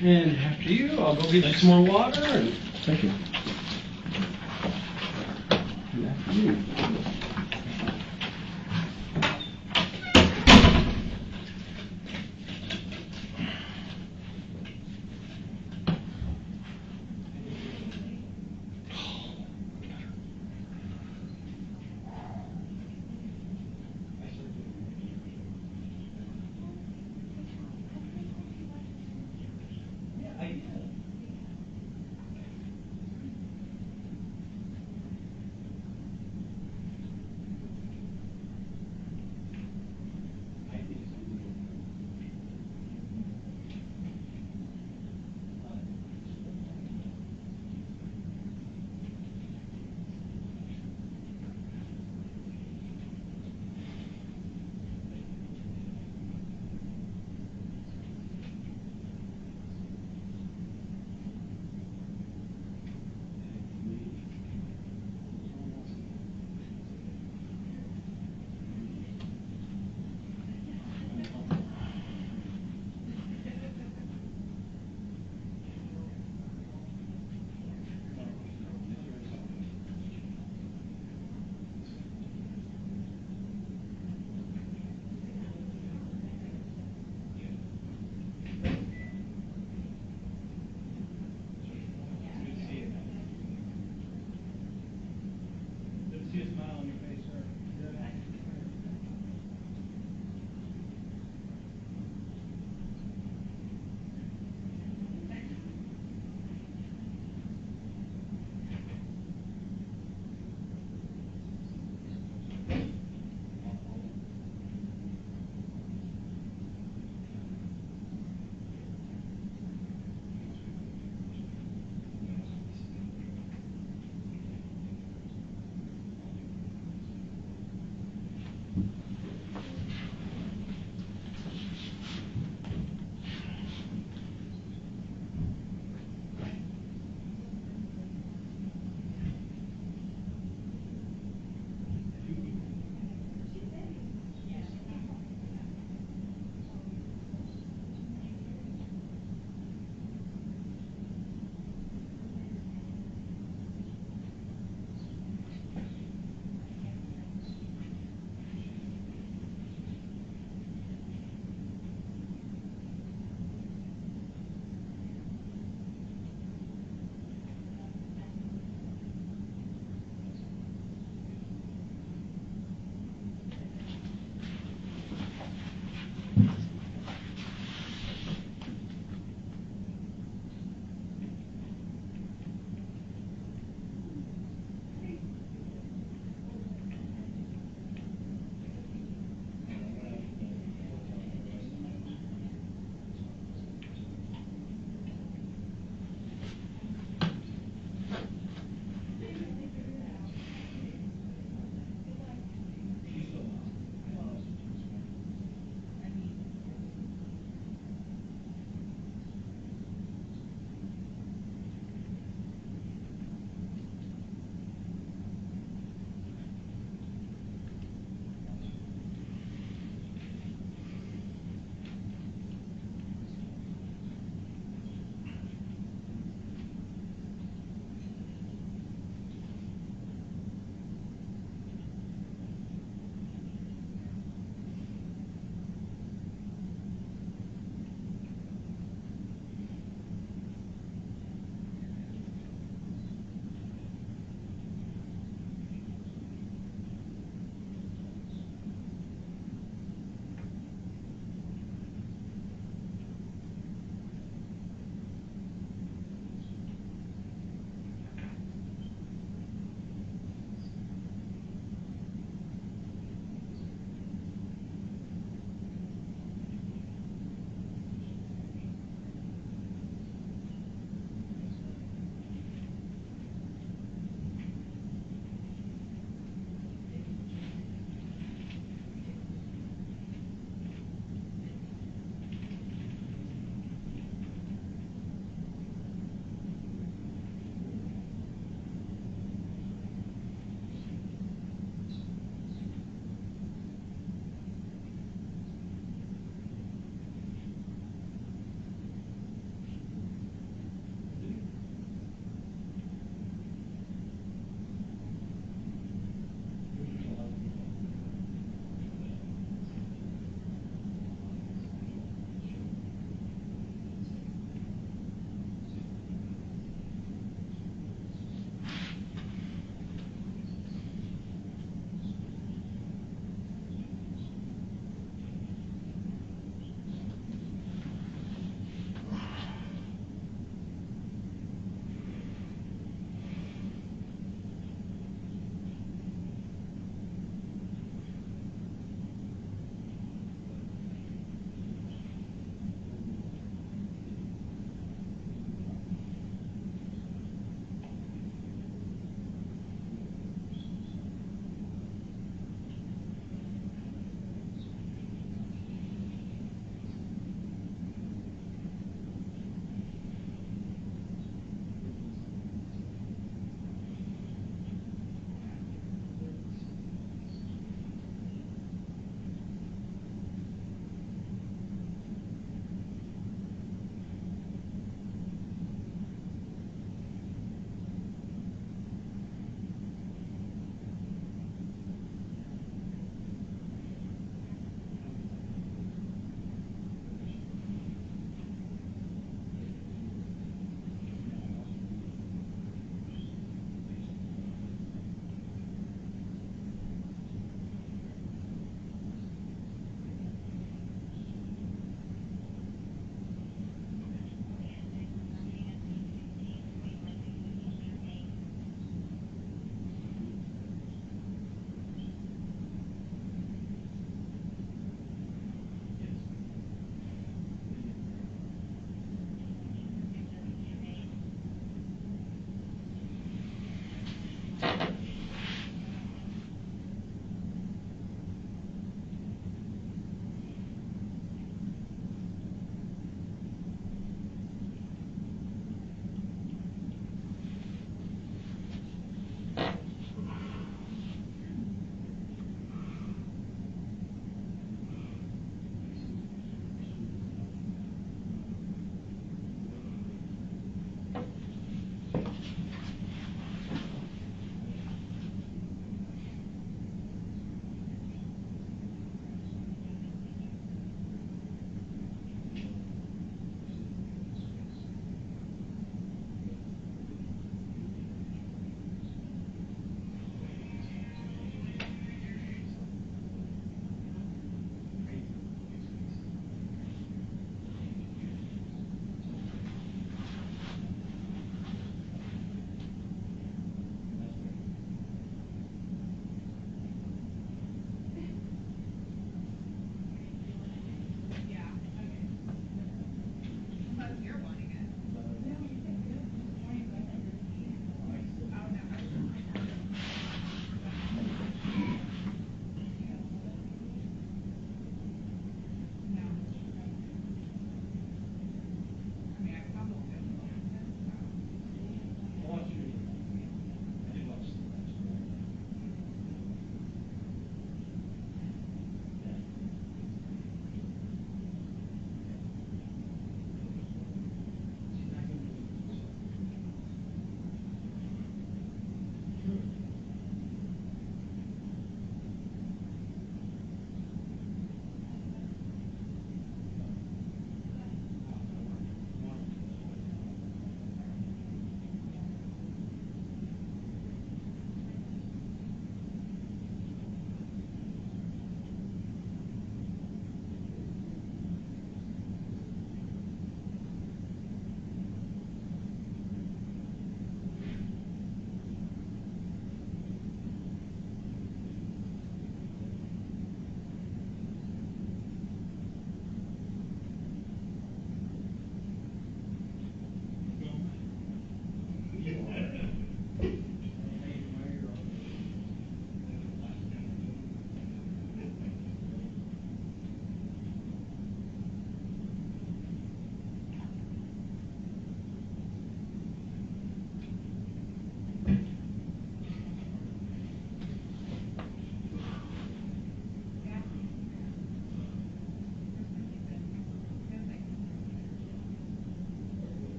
And after you, I'll go get you some more water and Thank you. Good afternoon.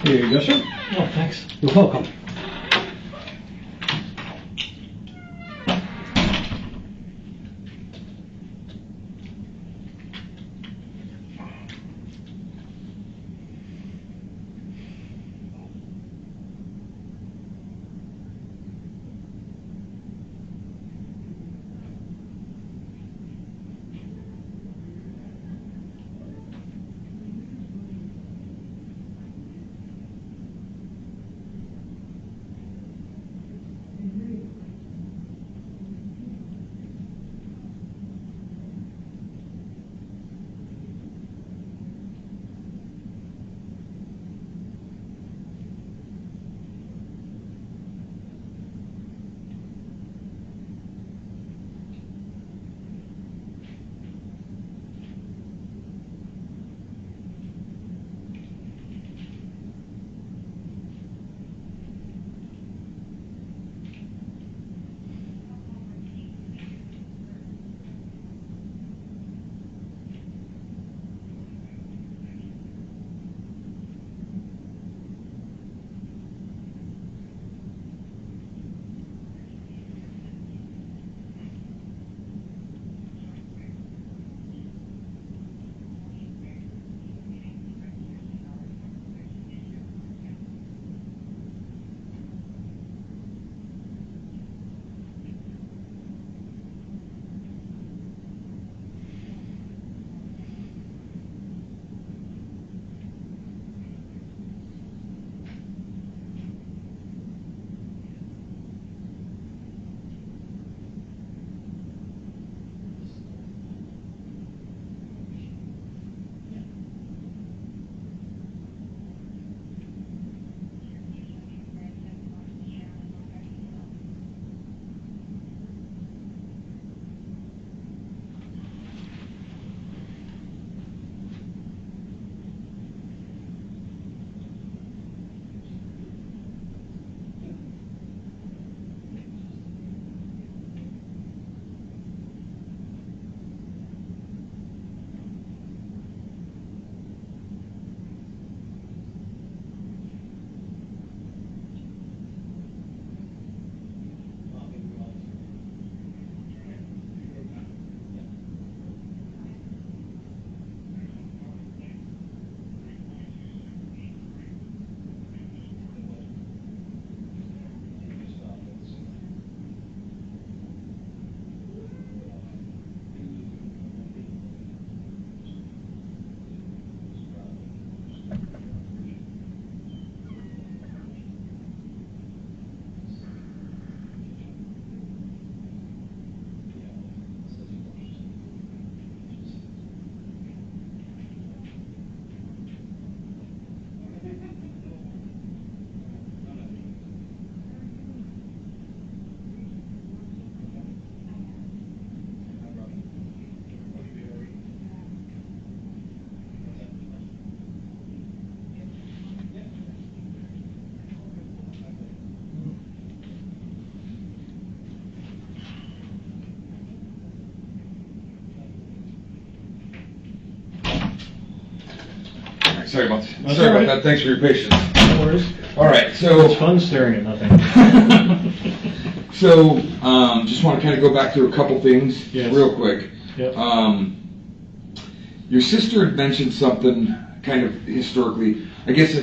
Here you go, sir. Oh, thanks. You're welcome. Sorry about That's sorry all about right. that. Thanks for your patience. No worries. All right, so It's fun staring at nothing. so just want to kind of go back through a couple things Yes. real quick. Yep. Your sister had mentioned something kind of historically. I guess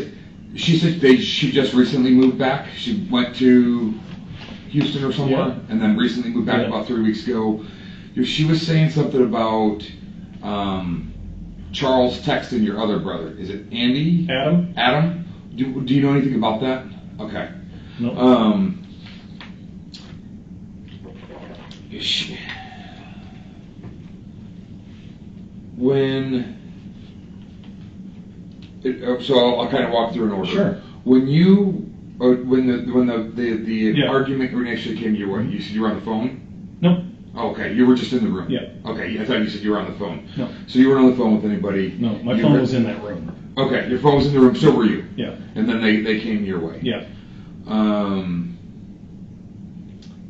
she said she just recently moved back. She went to Houston or somewhere, Yeah. and then recently moved back Yeah. about 3 weeks ago. She was saying something about Charles texting your other brother. Is it Andy? Adam? Adam? Do you know anything about that? Okay. No. So I'll kind of walk through an order. Sure. When the Yeah. argument initially came your way, you said you were on the phone? No. Oh, okay, you were just in the room? Yeah. Okay, I thought you said you were on the phone. No. So you weren't on the phone with anybody? No, my You phone were- was in that room. Okay, your phone was in the room, so were you? Yeah. And then they came your way? Yeah.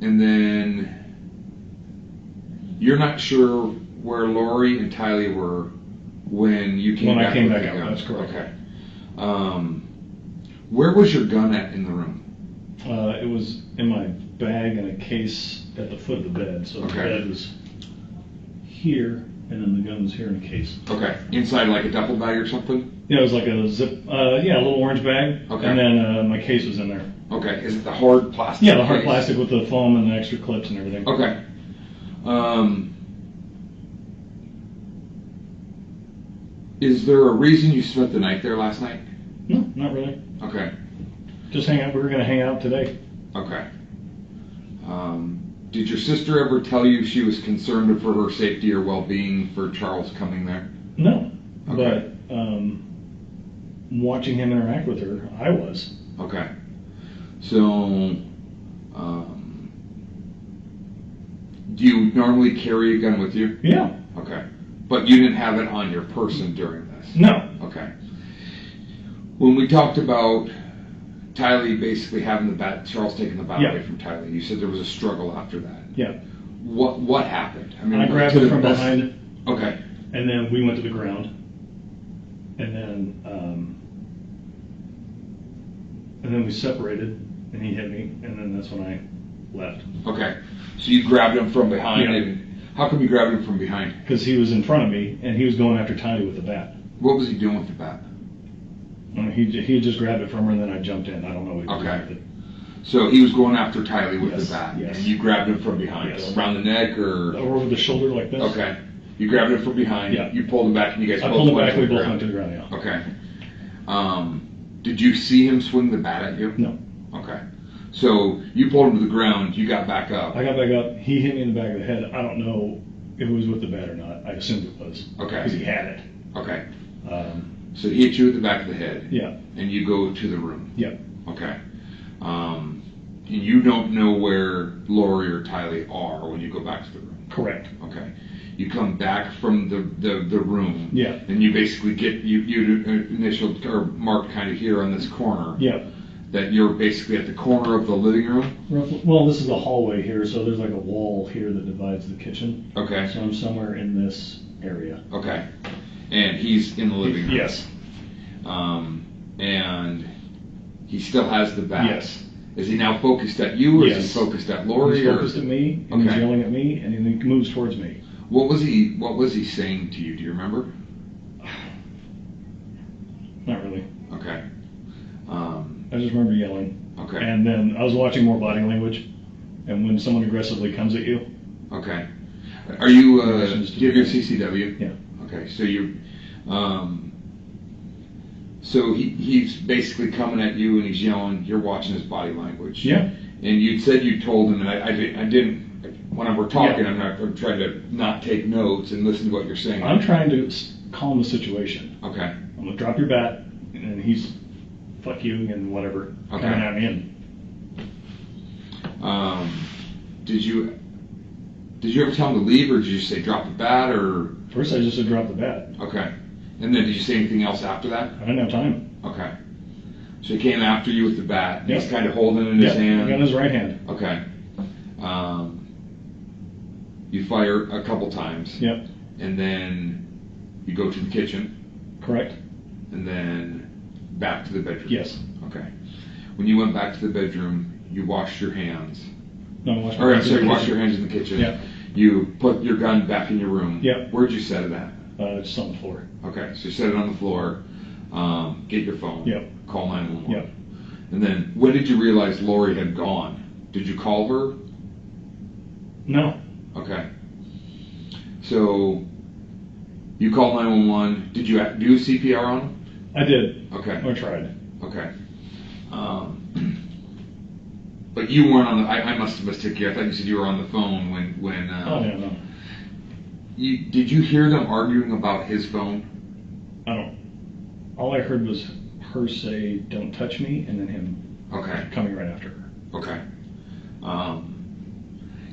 And then you're not sure where Lori and Tylee were when you came When I back? came with back the out, gun. that's correct. Okay. Where was your gun at in the room? It was in my bag in a case at the foot of the bed. So the Okay. bed was here, and then the gun was here in a case. Okay. Inside like a duffel bag or something? Yeah, it was like a zip, a little orange bag. Okay. And then my case was in there. Okay. Is it the hard plastic? Yeah, the hard case? plastic with the foam and the extra clips and everything. Okay. Is there a reason you spent the night there last night? No, not really. Okay. Just hang out. We were going to hang out today. Okay. Did your sister ever tell you she was concerned for her safety or well-being for Charles coming there? No. Okay. But watching him interact with her, I was. Okay. So, do you normally carry a gun with you? Yeah. Okay. But you didn't have it on your person during this? No. Okay. When we talked about Tylee basically having the bat, Charles taking the bat Yeah. away from Tylee, you said there was a struggle after that. Yeah. What happened? I grabbed to her the from best- behind, Okay. and then we went to the ground. And then we separated, and he hit me, and then that's when I left. Okay. So you grabbed him from behind, Yeah. and how come you grabbed him from behind? Because he was in front of me, and he was going after Tylee with the bat. What was he doing with the bat? He just grabbed it from her, and then I jumped in. I don't know what he was Okay. doing with it. So he was going after Tylee with Yes, the bat, yes. and you grabbed him from behind, Yes. around the neck, or Or over the shoulder like this. okay. You grabbed him from behind. Yeah. You pulled him back, and you guys I both pulled him went back, to we the both ground. went to the ground, yeah. Okay. Did you see him swing the bat at you? No. Okay. So you pulled him to the ground. You got back up. I got back up, he hit me in the back of the head. I don't know if it was with the bat or not. I assumed it was. Okay. Because he had it. Okay. So he hit you at the back of the head. Yeah. And you go to the room. Yeah. Okay. And you don't know where Lori or Tylee are when you go back to the room. Correct. Okay. You come back from the room. Yeah. And you basically get you initial or marked kind of here on this corner. Yeah. That you're basically at the corner of the living room. Roughly, well, this is the hallway here, so there's like a wall here that divides the kitchen. Okay. So I'm somewhere in this area. Okay. And he's in the living room. Yes. And he still has the bat. Yes. Is he now focused at you, or Yes. is he focused at Lori? He's or- focused at me, and he's Okay. yelling at me, and then he moves towards me. What was he saying to you? Do you remember? Not really. Okay. I just remember yelling. Okay. And then I was watching more body language, and when someone aggressively comes at you, Okay. Are you? Relations to Do you have your the- CCW? yeah. Okay. So you. So he's basically coming at you and he's yelling. You're watching his body language. Yeah. And you said you told him, and I didn't. When we're talking, Yeah. I'm trying to not take notes and listen to what you're saying. I'm trying to calm the situation. Okay. I'm gonna drop your bat, and he's fuck you and whatever Okay. coming at me. And Did you ever tell him to leave, or did you say drop the bat, or first I just said drop the bat. okay? And then did you say anything else after that? I didn't have time. Okay. So he came after you with the bat. And Yep. He's kind of holding it in his Yeah, hand. got his right hand. Okay. You fire a couple times. Yep. And then you go to the kitchen, Correct. and then back to the bedroom. Yes. Okay. When you went back to the bedroom, you washed your hands. No, watch Or I'm sorry, wash your hands in the kitchen. Yeah. You put your gun back in your room. Yeah. Where'd you set it at? Just on the floor. Okay, so you set it on the floor. Get your phone. Yep. Call 911. Yep. And then, when did you realize Lori had gone? Did you call her? No. Okay. So, you called 911. Did you do CPR on him? I did. Okay. I tried. Okay. But you weren't on the. I must have mistaken you. I thought you said you were on the phone when. Oh, yeah, no. Did you hear them arguing about his phone? I don't. All I heard was her say, "Don't touch me," and then him Okay. coming right after her. Okay.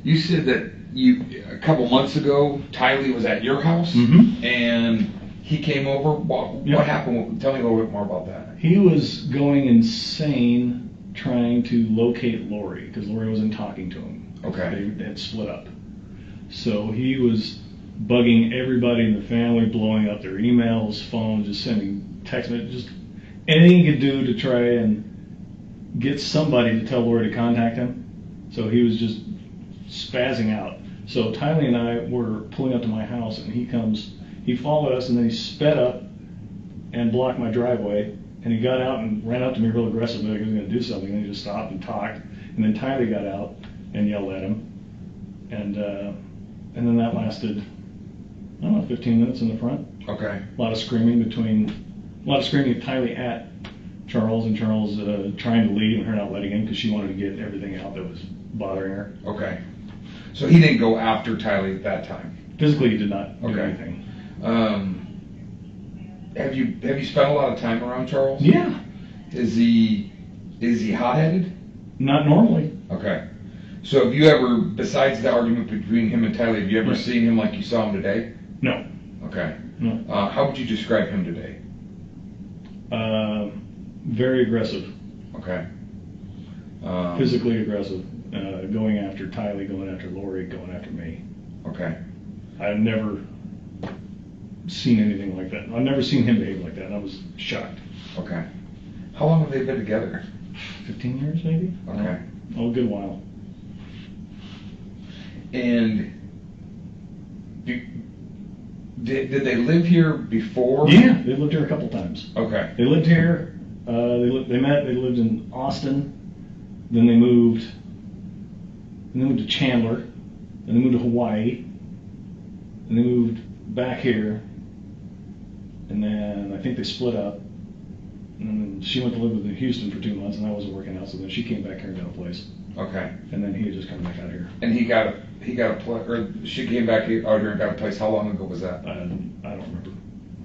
You said that a couple months ago, Tylee was at your house, Mhm. and he came over. What Yeah. happened? Tell me a little bit more about that. He was going insane trying to locate Lori because Lori wasn't talking to him. Okay. They had split up. So he was bugging everybody in the family, blowing up their emails, phones, just sending text messages, just anything he could do to try and get somebody to tell Lori to contact him. So he was just spazzing out. So Tylee and I were pulling up to my house, and he followed us, and then he sped up and blocked my driveway. And he got out and ran up to me real aggressively, like he was going to do something. And he just stopped and talked. And then Tylee got out and yelled at him. And then that lasted, I don't know, 15 minutes in the front. Okay. A lot of screaming of Tylee at Charles, and Charles trying to leave and her not letting him because she wanted to get everything out that was bothering her. Okay. So he didn't go after Tylee at that time? Physically, he did not do Okay. anything. Have you spent a lot of time around Charles? Yeah. Is he hot-headed? Not normally. Okay. So have you ever, besides the argument between him and Tylee, have you ever Yeah. seen him like you saw him today? No. Okay. No. How would you describe him today? Very aggressive. Okay. Physically aggressive. Going after Tylee, going after Lori, going after me. Okay. I've never seen anything like that. I've never seen him behave like that, and I was shocked. Okay. How long have they been together? 15 years, maybe? Okay. Oh, a good while. And did they live here before? Yeah, they lived here a couple times. Okay. They lived here. They lived in Austin. Then they moved. Then they moved to Chandler. Then they moved to Hawaii. And they moved back here. And then I think they split up. And then she went to live in Houston for 2 months, and that wasn't working out. So then she came back here and got a place. Okay. And then he had just come back out here. And he got a place, or she came back out here and got a place. How long ago was that? I don't remember.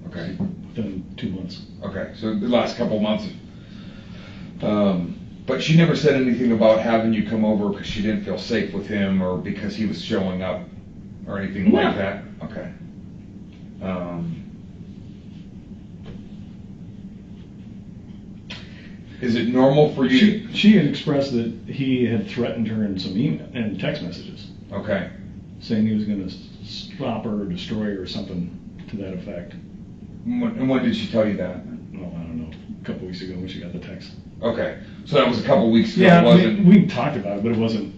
Okay. Within 2 months. Okay. So the last couple months. But she never said anything about having you come over because she didn't feel safe with him or because he was showing up or anything No. like that? Okay. Is it normal for you? She had expressed that he had threatened her in some email and text messages, Okay. saying he was going to stop her or destroy her or something to that effect. And when did she tell you that? Well, I don't know, a couple weeks ago when she got the text. Okay. So that was a couple weeks ago. Yeah, It wasn't. we talked about it, but it wasn't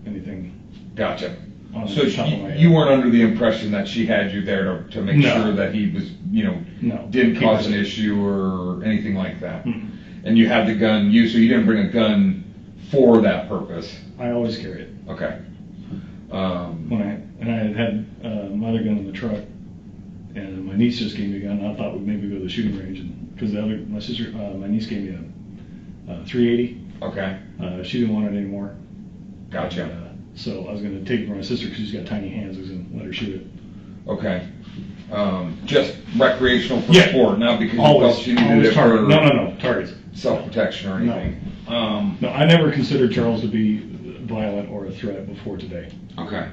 anything. Gotcha. On So the top of my head. you weren't under the impression that she had you there to make No. sure that he was, No. didn't Keep cause it- an issue or anything like that. Mm-mm. And you had the gun, so you didn't bring a gun for that purpose. I always carry it. Okay. I had my other gun in the truck, and my niece just gave me a gun. And I thought we'd maybe go to the shooting range, and because my niece gave me a 380. Okay. She didn't want it anymore. Gotcha. So I was going to take it for my sister because she's got tiny hands. I was going to let her shoot it. Okay. Just recreational for Yeah. sport, not because you Always, felt she needed always it target. for No, targets. self-protection or No. anything. No, I never considered Charles to be violent or a threat before today. Okay.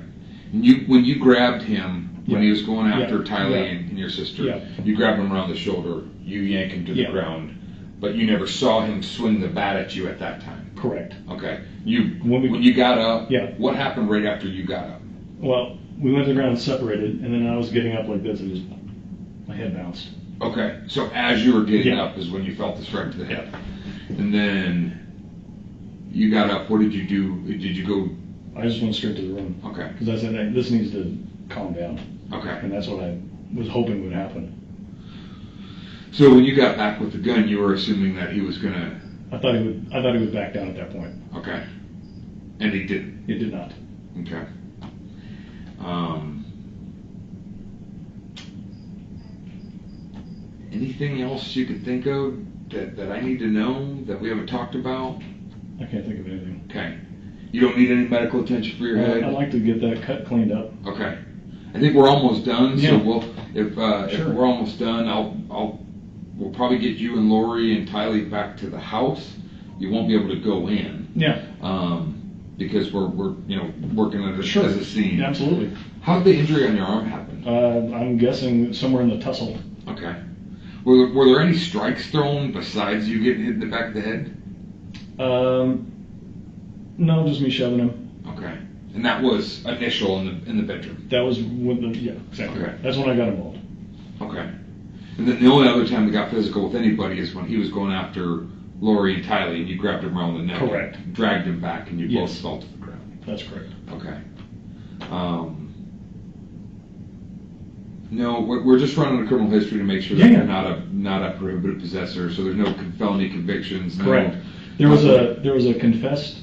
When you grabbed him, when Yeah. he was going after Yeah. Tylee Yeah. and your sister, Yeah. you grabbed him around the shoulder, you yank him to the Yeah. ground, but you never saw him swing the bat at you at that time. Correct. Okay. When we- When you got up, Yeah. what happened right after you got up? Well, we went to the ground separated, and then I was getting up like this, and just my head bounced. Okay. So as you were getting Yeah. up is when you felt the strike to the head. And then you got up. What did you do? Did you go? I just went straight to the room. Okay. Because I said, hey, this needs to calm down. Okay. And that's what I was hoping would happen. So when you got back with the gun, you were assuming that he was gonna. I thought he would back down at that point. Okay. And he didn't. It did not. Okay. Anything else you could think of that I need to know that we haven't talked about? I can't think of anything. Okay. You don't need any medical attention for your head? I'd like to get that cut cleaned up. Okay. I think we're almost done, so Yeah. if Sure. we're almost done, we'll probably get you and Lori and Tylee back to the house. You won't be able to go in. Yeah. Because we're working at Sure. as a scene. Absolutely. How did the injury on your arm happen? I'm guessing somewhere in the tussle. Okay. Were there any strikes thrown besides you getting hit in the back of the head? No, just me shoving him. Okay. And that was initial in the bedroom. That was when exactly. Okay. That's when I got involved. Okay. And then the only other time we got physical with anybody is when he was going after Lori and Tylee, and you grabbed him around the neck. Correct. And dragged him back, and you both Yes. fell to the ground. That's correct. Okay. No, we're just running a criminal history to make sure that Yeah. you're not a prohibited possessor, so there's no felony convictions. No, Correct. There was a confessed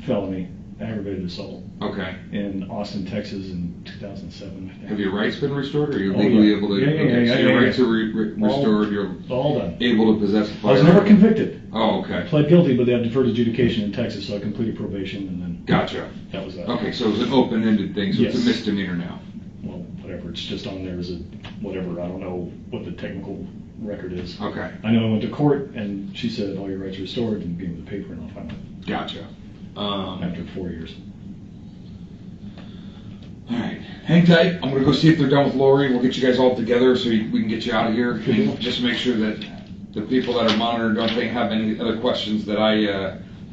felony, aggravated assault, Okay. in Austin, Texas in 2007, I think. Have your rights been restored, or are you Oh, legally yeah. able to? Yeah, okay, so yeah, your yeah. rights are restored. You're All done. able to possess a I firearm. was never convicted. Oh, okay. Pled guilty, but they have deferred adjudication in Texas, so I completed probation, and then Gotcha. that was that. Okay, so it was an open-ended thing, so it's Yes. a misdemeanor now. Well, whatever, it's just on there as a, whatever, I don't know what the technical record is. Okay. I know I went to court, and she said, all your rights are restored, and gave me the paper, and I'll find it Gotcha. after 4 years. All right, hang tight. I'm gonna go see if they're done with Lori. We'll get you guys all together so we can get you out of here. And just make sure that the people that are monitoring don't have any other questions that I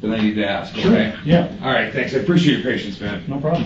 need to ask. Okay. Yeah, All right. Thanks. I appreciate your patience, man. no problem.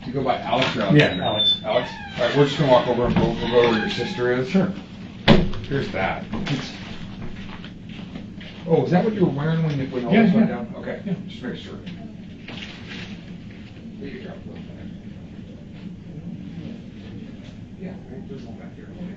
You go by Alex or Alexander? Yeah, Alex. Alex? All right, we're just gonna walk over and we'll go to where your sister is. Sure. Here's that. Oh, is that what you were wearing when all Yeah, this went yeah. down? Okay, Yeah. just make sure. There you go. Yeah, there's one back here. Okay.